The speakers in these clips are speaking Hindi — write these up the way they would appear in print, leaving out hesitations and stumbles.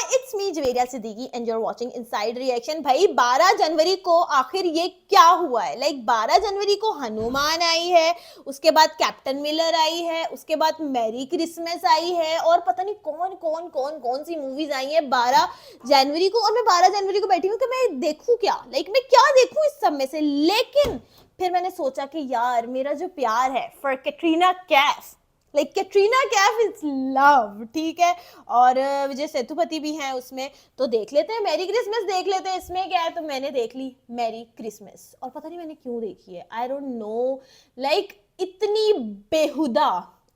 It's me Javeria Siddiqui and you are watching inside reaction. भाई 12 जनवरी को आखिर ये क्या हुआ है? लाइक 12 जनवरी को हनुमान आई है, उसके बाद कैप्टन मिलर आई है, उसके बाद मैरी क्रिसमस आई है और पता नहीं कौन सी मूवीज आई है 12 जनवरी को। और मैं 12 जनवरी को बैठी हूँ कि मैं देखूं क्या, लाइक मैं क्या देखूं इस सब में से। लेकिन फिर मैंने सोचा कि यार मेरा जो प्यार है for Katrina Kaif, like Katrina Kaif is love, ठीक है, और विजय सेतुपति भी हैं उसमें, तो देख लेते हैं मैरी क्रिसमस, देख लेते हैं इसमें क्या है। तो मैंने देख ली मैरी क्रिसमस और पता नहीं मैंने क्यों देखी है, आई डोंट नो, लाइक इतनी बेहुदा,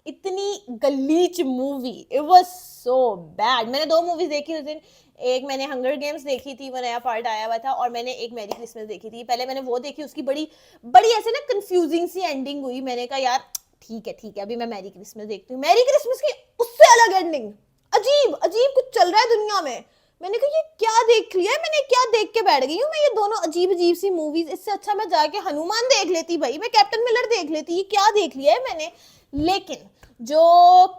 इतनी गलीच movie, it was so bad. मैंने 2 मूवीज देखी उस दिन, एक मैंने हंगर गेम्स देखी थी, वो नया पार्ट आया हुआ था, और मैंने एक मैरी क्रिसमस देखी थी। पहले मैंने वो देखी, उसकी बड़ी बड़ी ऐसे ना कंफ्यूजिंग सी एंडिंग हुई। मैंने कहा यार ठीक है अभी मैं मैरी क्रिसमस देखती हूँ। मैरी क्रिसमस की उससे अलग एंडिंग, अजीब अजीब कुछ चल रहा है दुनिया में। मैंने कहा ये क्या देख लिया है मैंने, क्या देख के बैठ गई हूँ मैं, ये दोनों अजीब अजीब सी मूवीज, इससे अच्छा मैं जाके हनुमान देख लेती, भाई मैं कैप्टन मिलर देख लेती, ये क्या देख लिया है मैंने। लेकिन जो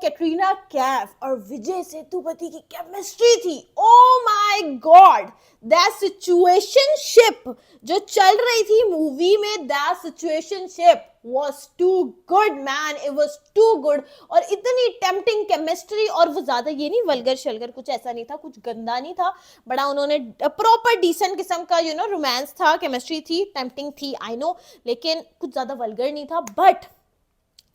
कैटरीना कैफ और विजय सेतुपति की केमिस्ट्री थी, oh my God, that situationship जो चल रही थी मूवी में, that situationship was too good man, it was too good। और इतनी टेम्पटिंग केमिस्ट्री, और वो ज्यादा ये नहीं वल्गर शलगर, कुछ ऐसा नहीं था, कुछ गंदा नहीं था, बड़ा उन्होंने प्रॉपर डिसेंट किस्म का रोमांस था, केमिस्ट्री थी, टेम्पटिंग थी, आई नो, लेकिन कुछ ज्यादा वल्गर नहीं था। बट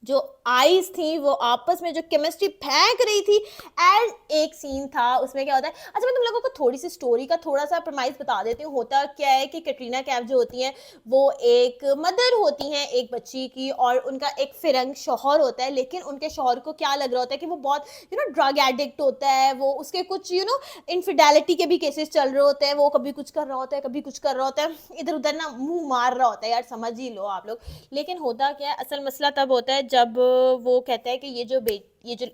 जो आईज थी वो आपस में जो केमिस्ट्री फेंक रही थी। एंड एक सीन था उसमें क्या होता है, अच्छा मैं तुम लोगों को थोड़ी सी स्टोरी का थोड़ा सा प्रमाइज बता देती हूँ। होता क्या है कि कैटरीना कैफ जो होती हैं वो एक मदर होती हैं एक बच्ची की, और उनका एक फिरंग शौहर होता है, लेकिन उनके शौहर को क्या लग रहा होता है कि वो बहुत ड्रग एडिक्ट होता है, वो उसके कुछ इनफिडेलिटी के भी केसेस चल रहे होते हैं, वो कभी कुछ कर रहा होता है कभी कुछ कर रहा होता है, इधर उधर ना मुंह मार रहा होता है, यार समझ ही लो आप लोग। लेकिन होता क्या है, असल मसला तब होता है जब वो कहता है कि ये जो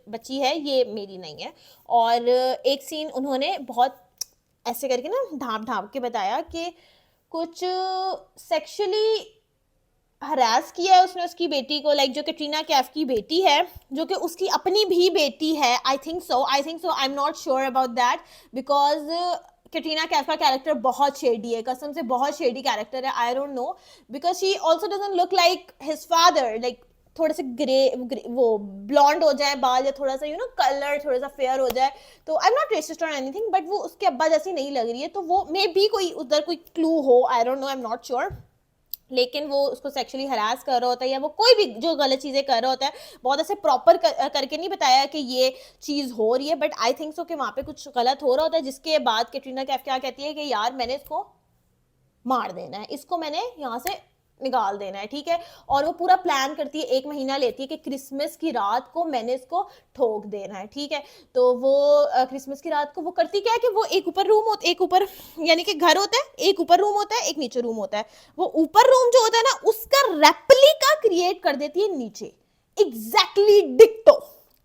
बच्ची है ये मेरी नहीं है। और एक सीन उन्होंने बहुत ऐसे करके ना ढांप ढांप के बताया कि कुछ सेक्सुअली हरास किया है उसने उसकी बेटी को, लाइक जो कैटरीना कैफ की बेटी है, जो कि उसकी अपनी भी बेटी है, I think so, I am not sure about that, because Katrina Kaif का कैरेक्टर बहुत शेडी है, कसम से बहुत शेडी कैरेक्टर है, I don't know, because she also doesn't look like his father, like थोड़े से ग्रे वो ब्लॉन्ड हो जाए बाल, या थोड़ा सा कलर थोड़ा सा फेयर हो जाए, तो I am not racist on anything, but वो उसके अब्बा जैसी नहीं लग रही है, तो वो मे बी कोई उधर कोई क्लू हो, I don't know, I am not sure. लेकिन वो उसको सेक्सुअली हरास कर रहा होता है, या वो कोई भी जो गलत चीजें कर रहा होता है, बहुत ऐसे प्रॉपर करके नहीं बताया कि ये चीज हो रही है, बट आई थिंक सो कि वहां पे कुछ गलत हो रहा होता है, जिसके बाद कैटरीना कैफ क्या कहती है कि यार मैंने इसको मार देना है, इसको मैंने यहाँ से निकाल देना है, ठीक है। और वो पूरा प्लान करती है, 1 महीना लेती है कि क्रिसमस की रात को मैंने इसको ठोक देना है, ठीक है। तो वो क्रिसमस की रात को वो करती क्या है कि वो एक ऊपर रूम होता, एक ऊपर यानी कि घर होता है, एक ऊपर रूम होता है एक नीचे रूम होता है, वो ऊपर रूम जो होता है ना उसका रेप्लिका क्रिएट कर देती है नीचे, एग्जैक्टली डिक्टो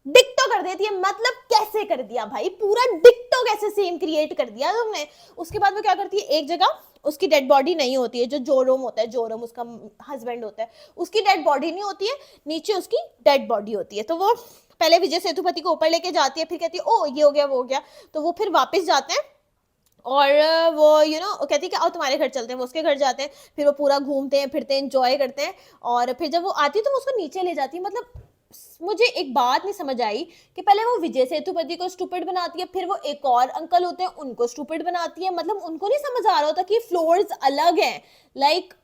डिक्टो कर देती है। मतलब कैसे कर दिया भाई, पूरा डिक्टो कैसे सेम क्रिएट कर दिया तुमने। उसके बाद वो क्या करती है, एक जगह उसकी डेड बॉडी नहीं होती है, जो जोरम होता है, जोरम उसका हस्बैंड होता है, उसकी डेड बॉडी नहीं होती है, नीचे उसकी डेड बॉडी होती है। तो वो पहले विजय सेतुपति को ऊपर लेके जाती है, फिर कहती है ओ ये हो गया वो हो गया, तो वो फिर वापस जाते हैं और वो कहती है कि आओ तुम्हारे घर चलते हैं, वो उसके घर जाते हैं, फिर वो पूरा घूमते हैं फिरते हैं एंजॉय करते हैं, और फिर जब वो आती है तो वो उसको नीचे ले जाती है। मतलब मुझे एक बात नहीं समझ आई कि पहले वो विजय सेतुपति को स्टूपिड बनाती है, फिर वो एक और अंकल होते हैं उनको स्टूपिड बनाती है, मतलब उनको नहीं समझ आ रहा होता कि फ्लोर्स अलग हैं, लाइक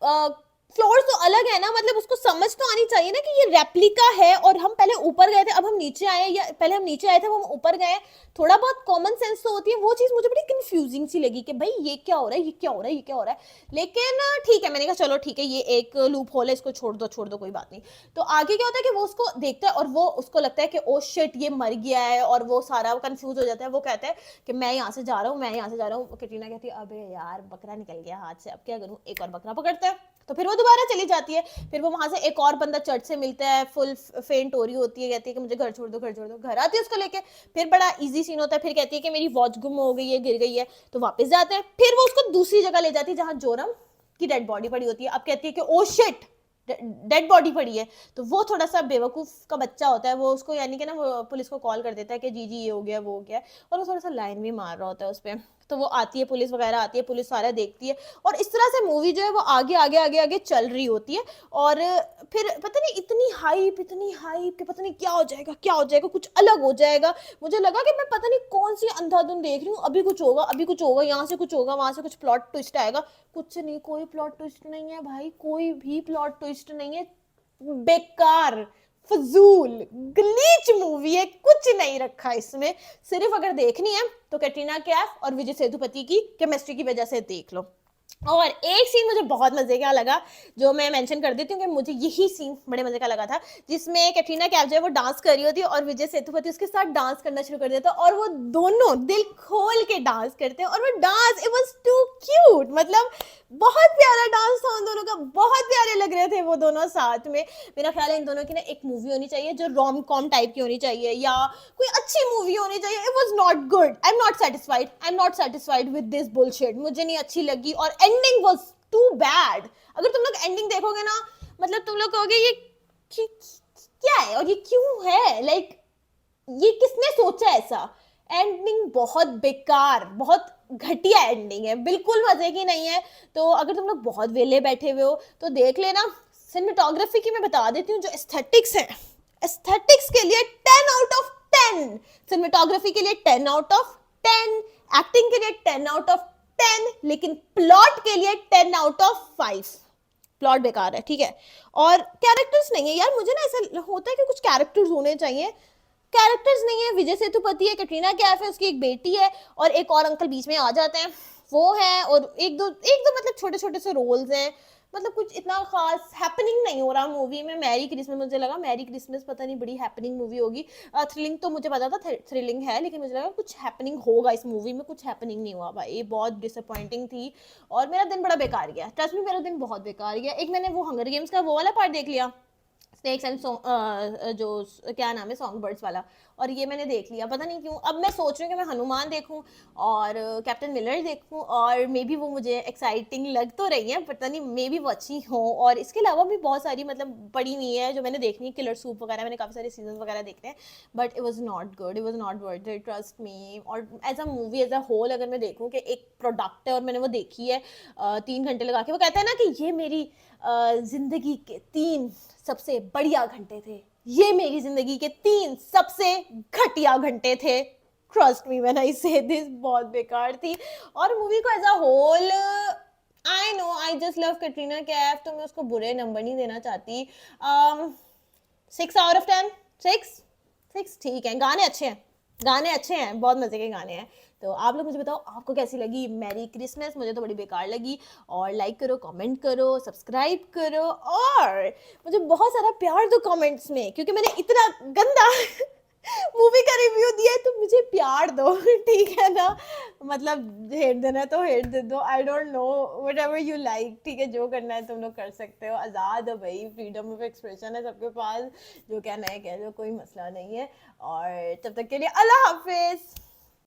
फ्लोर्स तो अलग है ना, मतलब उसको समझ तो आनी चाहिए ना कि ये रेप्लिका है, और हम पहले ऊपर गए थे अब हम नीचे आए, या पहले हम नीचे आए थे अब हम ऊपर गए, थोड़ा बहुत कॉमन सेंस तो होती है। वो चीज मुझे बड़ी कंफ्यूजिंग सी लगी कि भाई ये क्या हो रहा है, ये क्या हो रहा है, ये क्या हो रहा है। लेकिन ठीक है, मैंने कहा चलो ठीक है, ये एक लूप होल है, इसको छोड़ दो कोई बात नहीं। तो आगे क्या होता है कि वो उसको देखता है और वो उसको लगता है कि ओ शिट ये मर गया है, और वो सारा कंफ्यूज हो जाता है। वो कहता है कि मैं यहाँ से जा रहा हूँ, मैं यहाँ से जा रहा हूँ। कैटरीना कहती है अबे यार बकरा निकल गया हाथ से, अब क्या करूँ, एक और बकरा पकड़ता है। तो फिर वो दोबारा चली जाती है, फिर वो वहां से एक और बंदा चर्च से मिलता है, फुल फेंट हो रही होती है, कहती है कि मुझे घर छोड़ दो घर छोड़ दो, घर आती है उसको लेके, फिर बड़ा इजी सीन होता है, फिर कहती है कि मेरी वॉच गुम हो गई है, गिर गई है, तो वापस जाते हैं, फिर वो उसको दूसरी जगह ले जाती है जहां जोरम की डेड बॉडी पड़ी होती है। अब कहती है कि ओ शिट डेड बॉडी पड़ी है। तो वो थोड़ा सा बेवकूफ का बच्चा होता है, वो उसको यानी कि ना वो पुलिस को कॉल कर देता है कि जी जी ये हो गया वो हो गया, और वो थोड़ा सा लाइन भी मार रहा होता है उस पर। तो वो आती है, पुलिस वगैरह आती है, पुलिस सारा देखती है, और इस तरह से मूवी जो है वो आगे आगे आगे आगे चल रही होती है। और फिर पता नहीं इतनी हाइप कि पता नहीं क्या हो जाएगा, क्या हो जाएगा, कुछ अलग हो जाएगा। मुझे लगा कि मैं पता नहीं कौन सी अंधाधुन देख रही हूँ, अभी कुछ होगा, अभी कुछ होगा, यहाँ से कुछ होगा, वहां से कुछ प्लॉट ट्विस्ट आएगा। कुछ नहीं, कोई प्लॉट ट्विस्ट नहीं है भाई, कोई भी प्लॉट ट्विस्ट नहीं है। बेकार, फजूल, ग्लीच मूवी है, कुछ नहीं रखा इसमें। सिर्फ अगर देखनी है तो कैटरीना कैफ और विजय सेतुपति की केमिस्ट्री की वजह से देख लो। और एक सीन मुझे बहुत मजे का लगा, जो मैं मेंशन कर देती हूँ कि मुझे यही सीन बड़े मजे का लगा था, जिसमें कैटरीना कैफ जो है वो डांस कर रही होती है और विजय सेतुपति उसके साथ डांस करना शुरू कर देता है, और वो दोनों दिल खोल के डांस करते हैं, और वो dance it was too cute, मतलब बहुत प्यारा डांस था उन दोनों का, बहुत प्यारे लग रहे थे वो दोनों साथ में। मेरा ख्याल है इन दोनों की ना एक मूवी होनी चाहिए जो रोम कॉम टाइप की होनी चाहिए, या कोई अच्छी मूवी होनी चाहिए। It was not good, I am not satisfied with this bullshit, मुझे नहीं अच्छी लगी, और एंडिंग वाज टू बैड। अगर तुम लोग एंडिंग देखोगे ना, मतलब तुम लोग कहोगे ये क्या है और ये क्यों है, लाइक ये किसने सोचा ऐसा। एंडिंग बहुत बेकार, बहुत घटिया एंडिंग है, बिल्कुल मजे की नहीं है। तो अगर तुम लोग बहुत वेले बैठे हुए हो तो देख लेना। सिनेमेटोग्राफी की मैं बता देती हूँ, जो एस्थेटिक्स है, एस्थेटिक्स के लिए 10 आउट ऑफ 10, सिनेमेटोग्राफी के लिए 10 आउट ऑफ 10, एक्टिंग के लिए 10 आउट ऑफ 10, लेकिन प्लॉट के लिए 10 आउट ऑफ 5। प्लॉट बेकार है, ठीक है। और कैरेक्टर्स नहीं है यार, मुझे ना ऐसा होता है कि कुछ कैरेक्टर्स होने चाहिए, कैरेक्टर्स नहीं है। विजय सेतुपति है, कैटरीना कैफ है, उसकी एक बेटी है, और एक और अंकल बीच में आ जाते हैं, वो है, और एक दो मतलब छोटे छोटे से रोल्स हैं, मतलब कुछ इतना खास हैपनिंग नहीं हो रहा मूवी में। मैरी क्रिसमस, मुझे लगा मैरी क्रिसमस पता नहीं बड़ी हैपनिंग मूवी होगी। थ्रिलिंग तो मुझे पता था थ्रिलिंग है, लेकिन मुझे लगा कुछ हैपनिंग होगा इस मूवी में, कुछ हैपनिंग नहीं हुआ भाई, बहुत डिसअपॉइंटिंग थी। और मेरा दिन बड़ा बेकार गया, ट्रस्ट मी मेरा दिन बहुत बेकार गया। एक मैंने वो हंगर गेम्स का वो वाला पार्ट देख लिया, स्नेक्स एंड जो क्या नाम है सॉन्ग बर्ड्स वाला, और ये मैंने देख लिया, पता नहीं क्यों। अब मैं सोच रही हूँ कि मैं हनुमान देखूं और कैप्टन मिलर देखूं, और मे बी वो मुझे एक्साइटिंग लग तो रही है, पता नहीं मे बी वो अच्छी हो। और इसके अलावा भी बहुत सारी मतलब पड़ी हुई है जो मैंने देखनी है, किलर सूप वगैरह, मैंने काफ़ी सारे सीजन वगैरह देखते हैं, but it was not good, it was not worth it, trust me. और as a movie as a whole अगर मैं देखूँ कि एक प्रोडक्ट है और मैंने वो देखी है 3 घंटे लगा के, वो कहता है ना कि ये मेरी जिंदगी के 3 सबसे बढ़िया घंटे थे, ये मेरी जिंदगी के 3 सबसे घटिया घंटे थे। ट्रस्ट मी व्हेन आई से दिस, बहुत बेकार थी। और मूवी को as a whole, I know I just love Katrina Kaif, तो मैं उसको बुरे नंबर नहीं देना चाहती। 6 आउट ऑफ 10, 6 ठीक है। गाने अच्छे हैं, गाने अच्छे हैं, बहुत मजे के गाने हैं। तो आप लोग मुझे बताओ आपको कैसी लगी मैरी क्रिसमस, मुझे तो बड़ी बेकार लगी। और लाइक करो, कमेंट करो, सब्सक्राइब करो, और मुझे बहुत सारा प्यार दो कमेंट्स में, क्योंकि मैंने इतना गंदा मूवी का रिव्यू दिया है, तो मुझे प्यार दो ठीक है ना। मतलब हेट देना तो हेट दे दो, I don't know, whatever you like, ठीक है, जो करना है तुम लोग कर सकते हो, आज़ाद हो भाई, फ्रीडम ऑफ एक्सप्रेशन है सबके पास, जो कहना है कह लो, कोई मसला नहीं है। और तब तक के लिए अल्लाह हाफिज।